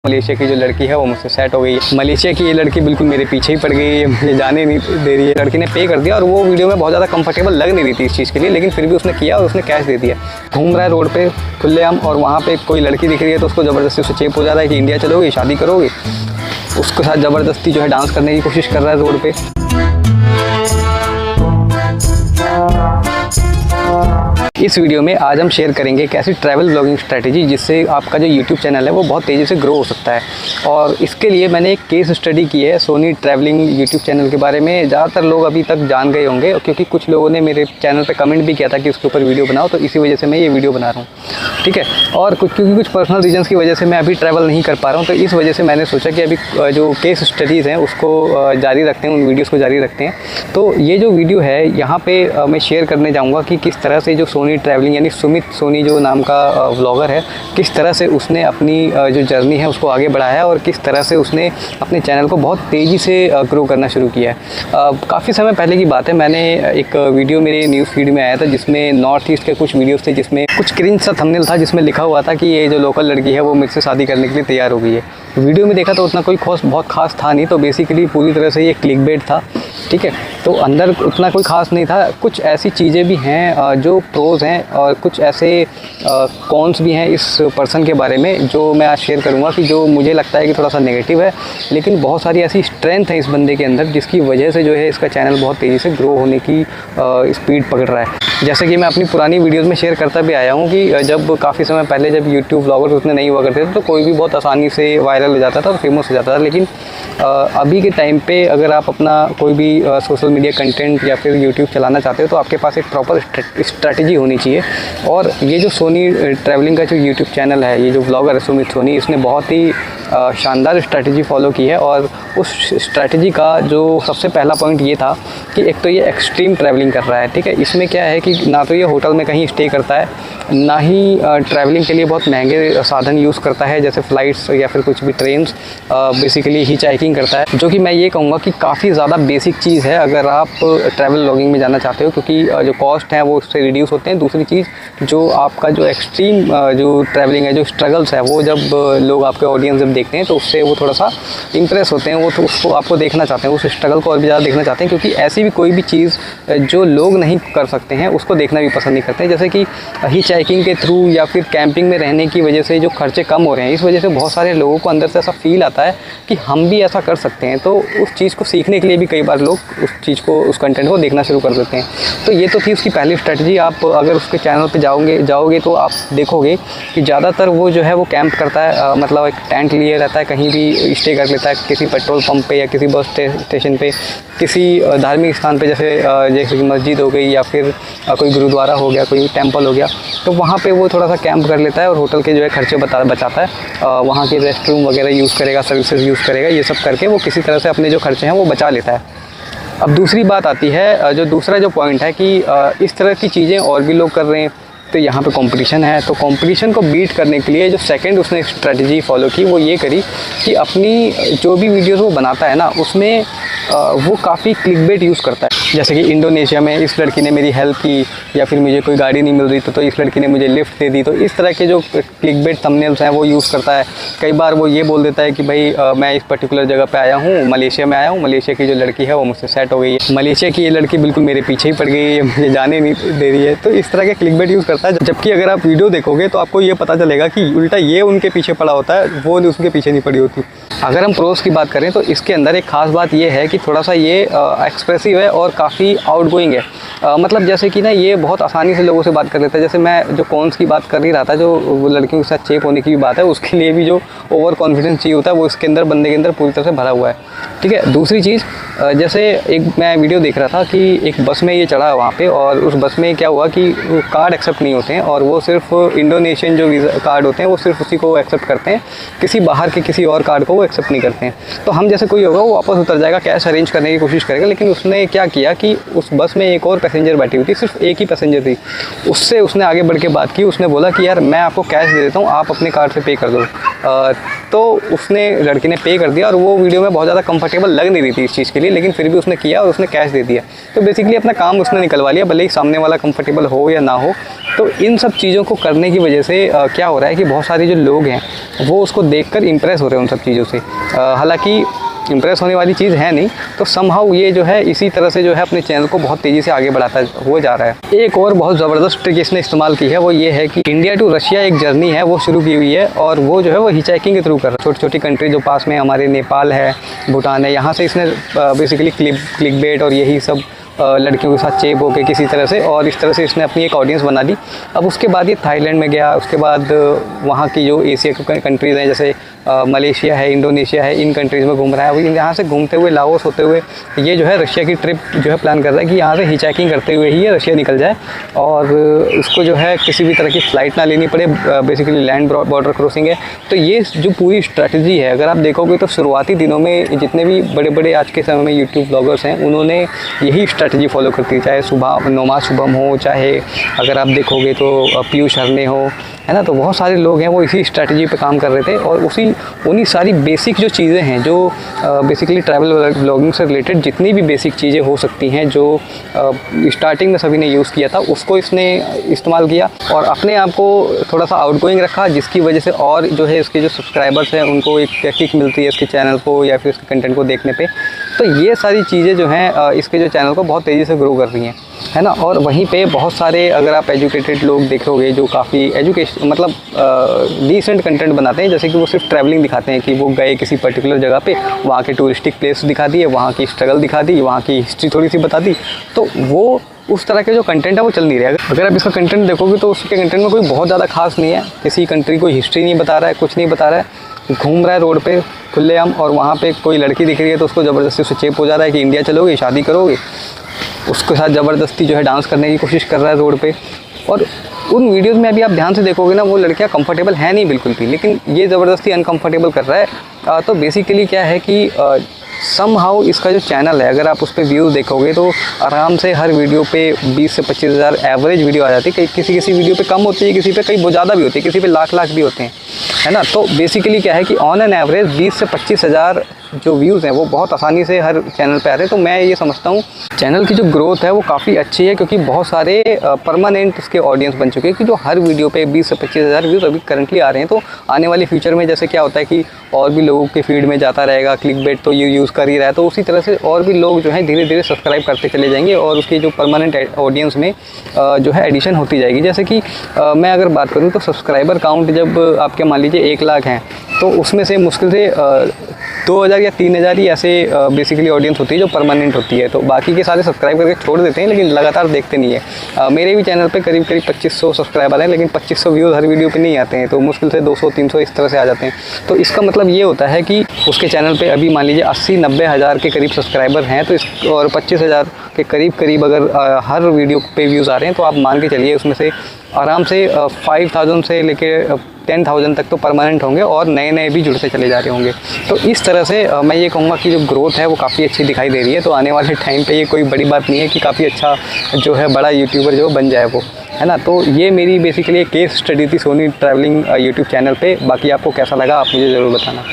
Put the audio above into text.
Malaysia की जो लड़की है वो मुझसे सेट हो गई है। मलेशिया की ये लड़की बिल्कुल मेरे पीछे ही पड़ गई है, मुझे जाने नहीं दे रही है। लड़की ने पे कर दिया और वो वीडियो में बहुत ज़्यादा कंफर्टेबल लग नहीं रही थी इस चीज़ के लिए, लेकिन फिर भी उसने किया और उसने कैश दे दिया। घूम रहा है रोड पे खुलेआम और वहाँ पे कोई लड़की दिख रही है तो उसको ज़बरदस्ती उससे चेप हो जा रहा है कि इंडिया चलोगे, शादी करोगे। उसके साथ ज़बरदस्ती जो है डांस करने की कोशिश कर रहा है रोड पे। इस वीडियो में आज हम शेयर करेंगे कैसी ट्रैवल ब्लॉगिंग स्ट्रैटेजी जिससे आपका जो यूट्यूब चैनल है वो बहुत तेज़ी से ग्रो हो सकता है। और इसके लिए मैंने एक केस स्टडी की है सोनी ट्रैवलिंग यूट्यूब चैनल के बारे में। ज़्यादातर लोग अभी तक जान गए होंगे क्योंकि कुछ लोगों ने मेरे चैनल पे कमेंट भी किया था कि उसके ऊपर वीडियो बनाओ, तो इसी वजह से मैं ये वीडियो बना रहा हूँ। ठीक है, और क्योंकि कुछ पर्सनल रीजन्स की वजह से मैं अभी ट्रैवल नहीं कर पा रहा हूँ, तो इस वजह से मैंने सोचा कि अभी जो केस स्टडीज़ हैं उसको जारी रखते हैं, उन वीडियोज़ को जारी रखते हैं। तो ये जो वीडियो है यहाँ पर मैं शेयर करने जाऊँगा कि किस तरह से जो सोनी ट्रैवलिंग यानी सुमित सोनी जो नाम का व्लॉगर है, किस तरह से उसने अपनी जो जर्नी है उसको आगे बढ़ाया है और किस तरह से उसने अपने चैनल को बहुत तेज़ी से ग्रो करना शुरू किया है। काफ़ी समय पहले की बात है, मैंने एक वीडियो मेरे न्यूज़ फीड में आया था जिसमें नॉर्थ ईस्ट के कुछ वीडियोस थे जिसमें कुछ क्रिंज सा थंबनेल था जिसमें लिखा हुआ था कि ये जो लोकल लड़की है वो मेरे से शादी करने के लिए तैयार हो गई है। वीडियो में देखा तो उतना कोई बहुत खास था नहीं, तो बेसिकली पूरी तरह से ये क्लिकबेट था। ठीक है, तो अंदर उतना कोई ख़ास नहीं था। कुछ ऐसी चीज़ें भी हैं जो प्रोज हैं और कुछ ऐसे कॉन्स भी हैं इस पर्सन के बारे में जो मैं आज शेयर करूंगा कि जो मुझे लगता है कि थोड़ा सा नेगेटिव है, लेकिन बहुत सारी ऐसी स्ट्रेंथ है इस बंदे के अंदर जिसकी वजह से जो है इसका चैनल बहुत तेज़ी से ग्रो होने की स्पीड पकड़ रहा है। जैसे कि मैं अपनी पुरानी वीडियोस में शेयर करता भी आया हूँ कि जब काफ़ी समय पहले जब यूट्यूब व्लॉगर्स उतने नहीं हुआ करते थे तो कोई भी बहुत आसानी से वायरल हो जाता था और फेमस हो जाता था, लेकिन अभी के टाइम पे अगर आप अपना कोई भी सोशल मीडिया कंटेंट या फिर यूट्यूब चलाना चाहते हो तो आपके पास एक प्रॉपर स्ट्रैटेजी होनी चाहिए। और ये जो सोनी ट्रैवलिंग का जो यूट्यूब चैनल है, ये जो व्लॉगर है सुमित सोनी, इसने बहुत ही शानदार स्ट्रैटेजी फॉलो की है। और उस स्ट्रैटेजी का जो सबसे पहला पॉइंट ये था कि एक तो ये एक्सट्रीम ट्रैवलिंग कर रहा है। ठीक है, इसमें क्या है कि ना तो ये होटल में कहीं स्टे करता है, ना ही ट्रैवलिंग के लिए बहुत महंगे साधन यूज़ करता है जैसे फ़्लाइट्स या फिर कुछ भी ट्रेन्स। बेसिकली हिच हाइकिंग करता है, जो कि मैं ये कहूँगा कि काफ़ी ज़्यादा बेसिक चीज़ है अगर आप ट्रैवल व्लॉगिंग में जाना चाहते हो, क्योंकि जो कॉस्ट है वो उससे रिड्यूस होते हैं। दूसरी चीज़, जो आपका जो एक्सट्रीम जो ट्रैवलिंग है, जो स्ट्रगल्स है, वो जब लोग आपके ऑडियंस जब देखते हैं तो उससे वो थोड़ा सा इंप्रेस होते हैं, वो तो उसको आपको देखना चाहते हैं, उस स्ट्रगल को और भी ज़्यादा देखना चाहते हैं, क्योंकि ऐसी भी कोई भी चीज़ जो लोग नहीं कर सकते हैं उसको देखना भी पसंद नहीं करते हैं। जैसे कि हिच हाइकिंग के थ्रू या फिर कैंपिंग में रहने की वजह से जो खर्चे कम हो रहे हैं, इस वजह से बहुत सारे लोगों को अंदर से ऐसा फील आता है कि हम भी ऐसा कर सकते हैं। तो उस चीज़ को सीखने के लिए भी कई बार लोग उस चीज़ को, उस कंटेंट को देखना शुरू कर देते हैं। तो ये तो थी उसकी पहली स्ट्रैटेजी। आप अगर उसके चैनल पे जाओगे तो आप देखोगे कि ज़्यादातर वो जो है वो कैंप करता है, मतलब एक टेंट लिए रहता है, कहीं भी स्टे कर लेता है, किसी पेट्रोल पंप पे या किसी बस स्टेशन पे, किसी धार्मिक स्थान पे जैसे कि मस्जिद हो गई या फिर कोई गुरुद्वारा हो गया, कोई टेंपल हो गया, तो वहाँ पे वो थोड़ा सा कैंप कर लेता है और होटल के जो है खर्चे बचाता है। वहाँ के रेस्ट रूम वगैरह यूज़ करेगा, सर्विसेज यूज़ करेगा, ये सब करके वो किसी तरह से अपने जो खर्चे हैं वो बचा लेता है। अब दूसरी बात आती है, जो दूसरा जो पॉइंट है कि इस तरह की चीज़ें और भी लोग कर रहे हैं, तो यहाँ पे कंपटीशन है। तो कंपटीशन को बीट करने के लिए जो सेकंड उसने स्ट्रेटजी फॉलो की वो ये करी कि अपनी जो भी वीडियोस वो बनाता है ना, उसमें वो काफ़ी क्लिकबेट यूज़ करता है। जैसे कि इंडोनेशिया में इस लड़की ने मेरी हेल्प की, या फिर मुझे कोई गाड़ी नहीं मिल रही तो इस लड़की ने मुझे लिफ्ट दे दी। तो इस तरह के जो क्लिकबेट थंबनेल्स हैं वो यूज़ करता है। कई बार वो ये बोल देता है कि भाई मैं इस पर्टिकुलर जगह पे आया हूँ, मलेशिया में आया हूँ, मलेशिया की जो लड़की है वो मुझसे सेट हो गई है, मलेशिया की ये लड़की बिल्कुल मेरे पीछे ही पड़ गई है, मुझे जाने नहीं दे रही है। तो इस तरह के क्लिकबेट यूज़ करता है। जबकि अगर आप वीडियो देखोगे तो आपको ये पता चलेगा कि उल्टा ये उनके पीछे पड़ा होता है, वो उसके पीछे नहीं पड़ी होती। अगर हम प्रोस की बात करें तो इसके अंदर एक ख़ास बात ये है कि थोड़ा सा ये एक्सप्रेसिव है और काफ़ी आउटगोइंग है। मतलब जैसे कि ना ये बहुत आसानी से लोगों से बात कर लेता है। जैसे मैं जो कॉन्स की बात कर ही रहा था, जो वो लड़कियों के साथ चेप होने की भी बात है, उसके लिए भी जो ओवर कॉन्फिडेंस चाहिए होता है वो इसके अंदर, बंदे के अंदर पूरी तरह से भरा हुआ है। ठीक है, दूसरी चीज़, जैसे एक मैं वीडियो देख रहा था कि एक बस में ये चढ़ा वहाँ पे, और उस बस में क्या हुआ कि कार्ड एक्सेप्ट नहीं होते हैं और वो सिर्फ इंडोनेशियन जो वीज़ा कार्ड होते हैं वो सिर्फ उसी को एक्सेप्ट करते हैं, किसी बाहर के किसी और कार्ड को वो एक्सेप्ट नहीं करते हैं। तो हम जैसे कोई होगा वो वापस उतर जाएगा, कैश अरेंज करने की कोशिश करेगा, लेकिन उसने क्या किया कि उस बस में एक और पैसेंजर बैठी हुई थी, सिर्फ एक ही पैसेंजर थी, उससे उसने आगे बढ़ के बात की। उसने बोला कि यार मैं आपको कैश दे देता हूँ, आप अपने कार्ड से पे कर दो। तो उसने, लड़की ने पे कर दिया और वो वीडियो में बहुत ज़्यादा कंफर्टेबल लग नहीं रही थी इस चीज़ के लिए, लेकिन फिर भी उसने किया और उसने कैश दे दिया। तो बेसिकली अपना काम उसने निकलवा लिया, भले ही सामने वाला कंफर्टेबल हो या ना हो, तो इन सब चीज़ों को करने की वजह से क्या हो रहा है कि बहुत सारे जो लोग हैं वो उसको देखकर इम्प्रेस हो रहे हैं उन सब चीज़ों से। हालांकि इम्प्रेस होने वाली चीज़ है नहीं, तो समहाउ ये जो है इसी तरह से जो है अपने चैनल को बहुत तेज़ी से आगे बढ़ाता हुआ जा रहा है। एक और बहुत ज़बरदस्त ट्रिक इसने इस्तेमाल की है, वो ये है कि इंडिया टू रशिया एक जर्नी है वो शुरू की हुई है, और वो जो है वो हिचहाइकिंग के थ्रू कर रहा है। छोटी छोटी कंट्री जो पास में हमारे नेपाल है, भूटान है, यहाँ से इसने बेसिकली क्लिक बेट और यही सब लड़कियों के साथ चेप होके किसी तरह से, और इस तरह से इसने अपनी एक ऑडियंस बना दी। अब उसके बाद ये थाईलैंड में गया, उसके बाद वहाँ की जो एशिया की कंट्रीज़ हैं जैसे मलेशिया है, इंडोनेशिया है, इन कंट्रीज़ में घूम रहा है। वो यहाँ से घूमते हुए लाओस होते हुए ये जो है रशिया की ट्रिप जो है प्लान कर रहा है कि यहाँ से हिचहाइकिंग करते हुए ही ये रशिया निकल जाए, और उसको जो है किसी भी तरह की फ़्लाइट ना लेनी पड़े, बेसिकली लैंड बॉर्डर क्रॉसिंग है। तो ये जो पूरी स्ट्रैटेजी है, अगर आप देखोगे तो शुरुआती दिनों में जितने भी बड़े बड़े आज के समय में यूट्यूब ब्लॉगर्स हैं उन्होंने यही स्ट्रैटेजी फॉलो करती है, चाहे सुबह नोमाद शुभम हो, चाहे अगर आप देखोगे तो पीयूष हरने हो, है ना। तो बहुत सारे लोग हैं वो इसी स्ट्रैटेजी पे काम कर रहे थे, और उन्हीं सारी बेसिक जो चीज़ें हैं जो बेसिकली ट्रैवल ब्लॉगिंग से रिलेटेड जितनी भी बेसिक चीज़ें हो सकती हैं जो स्टार्टिंग में सभी ने यूज़ किया था उसको इसने इस्तेमाल किया, और अपने आप को थोड़ा सा आउटगोइंग रखा, जिसकी वजह से और जो है इसके जो सब्सक्राइबर्स हैं उनको एक किक मिलती है इसके चैनल को या फिर इसके कंटेंट को देखने पे। तो ये सारी चीज़ें जो हैं इसके जो चैनल को बहुत तेज़ी से ग्रो कर रही हैं, है ना। और वहीं पे बहुत सारे अगर आप एजुकेटेड लोग देखोगे जो काफ़ी एजुकेशन मतलब डिसेंट कंटेंट बनाते हैं, जैसे कि वो सिर्फ ट्रैवलिंग दिखाते हैं कि वो गए किसी पर्टिकुलर जगह पे, वहाँ के टूरिस्टिक प्लेस दिखा दिए, वहाँ की स्ट्रगल दिखा दी, वहाँ की हिस्ट्री थोड़ी सी बता दी। तो वो उस तरह के जो कंटेंट है वो चल नहीं रहा है। अगर आप इसका कंटेंट देखोगे तो उसके कंटेंट में कोई बहुत ज़्यादा खास नहीं है, किसी कंट्री को हिस्ट्री नहीं बता रहा है, कुछ नहीं बता रहा है, घूम रहा है रोड पे खुलेआम, और वहाँ पे कोई लड़की दिख रही है तो उसको ज़बरदस्ती उससे चेप हो जा रहा है कि इंडिया चलोगे, शादी करोगे, उसके साथ ज़बरदस्ती जो है डांस करने की कोशिश कर रहा है रोड पे। और उन वीडियोस में अभी आप ध्यान से देखोगे ना वो लड़कियां कंफर्टेबल है नहीं बिल्कुल भी, लेकिन ये ज़बरदस्ती अनकंफर्टेबल कर रहा है। तो बेसिकली क्या है कि समहाउ इसका जो चैनल है अगर आप उस पर व्यूज़ देखोगे तो आराम से हर वीडियो पे 20 से 25 हज़ार एवरेज वीडियो आ जाती है। किसी वीडियो पे कम होती है, किसी पे कई बहुत ज़्यादा भी होती है, किसी पे लाख भी होते हैं, है ना। तो बेसिकली क्या है कि ऑन एन एवरेज 20 से 25 हज़ार जो व्यूज़ हैं वो बहुत आसानी से हर चैनल पे आ रहे हैं। तो मैं ये समझता हूँ चैनल की जो ग्रोथ है वो काफ़ी अच्छी है, क्योंकि बहुत सारे परमानेंट इसके ऑडियंस बन चुके हैं कि जो हर वीडियो पे 20 से 25 हज़ार व्यूज़ अभी करंटली आ रहे हैं। तो आने वाले फ्यूचर में जैसे क्या होता है कि और भी लोगों के फीड में जाता रहेगा, क्लिकबेट तो ये यूज़ कर ही रहा है, तो उसी तरह से और भी लोग जो हैं धीरे धीरे सब्सक्राइब करते चले जाएंगे और उसकी जो परमानेंट ऑडियंस में जो है एडिशन होती जाएगी। जैसे कि मैं अगर बात करूँ तो सब्सक्राइबर काउंट जब आपके मान लीजिए 1 लाख हैं तो उसमें से मुश्किल से 2000 या 3000 ही ऐसे बेसिकली ऑडियंस होती है जो परमानेंट होती है। तो बाकी के सारे सब्सक्राइब करके छोड़ देते हैं, लेकिन लगातार देखते नहीं है। मेरे भी चैनल पे करीब 2500 सब्सक्राइबर हैं, लेकिन 2500 व्यूज़ हर वीडियो पे नहीं आते हैं, तो मुश्किल से 200-300 इस तरह से आ जाते हैं। तो इसका मतलब ये होता है कि उसके चैनल पे अभी मान लीजिए 80-90 हज़ार के करीब सब्सक्राइबर हैं, तो और 25 हज़ार के करीब अगर हर वीडियो पे व्यूज़ आ रहे हैं तो आप मान के चलिए उसमें से आराम से 5000 से लेके 10,000 तक तो परमानेंट होंगे और नए भी जुड़ते चले जा रहे होंगे। तो इस तरह से मैं ये कहूँगा कि जो ग्रोथ है वो काफ़ी अच्छी दिखाई दे रही है। तो आने वाले टाइम पे ये कोई बड़ी बात नहीं है कि काफ़ी अच्छा जो है बड़ा यूट्यूबर जो बन जाए वो, है ना। तो ये मेरी बेसिकली एक केस स्टडी थी सोनी ट्रैवलिंग यूट्यूब चैनल पे। बाकी आपको कैसा लगा आप मुझे ज़रूर बताना।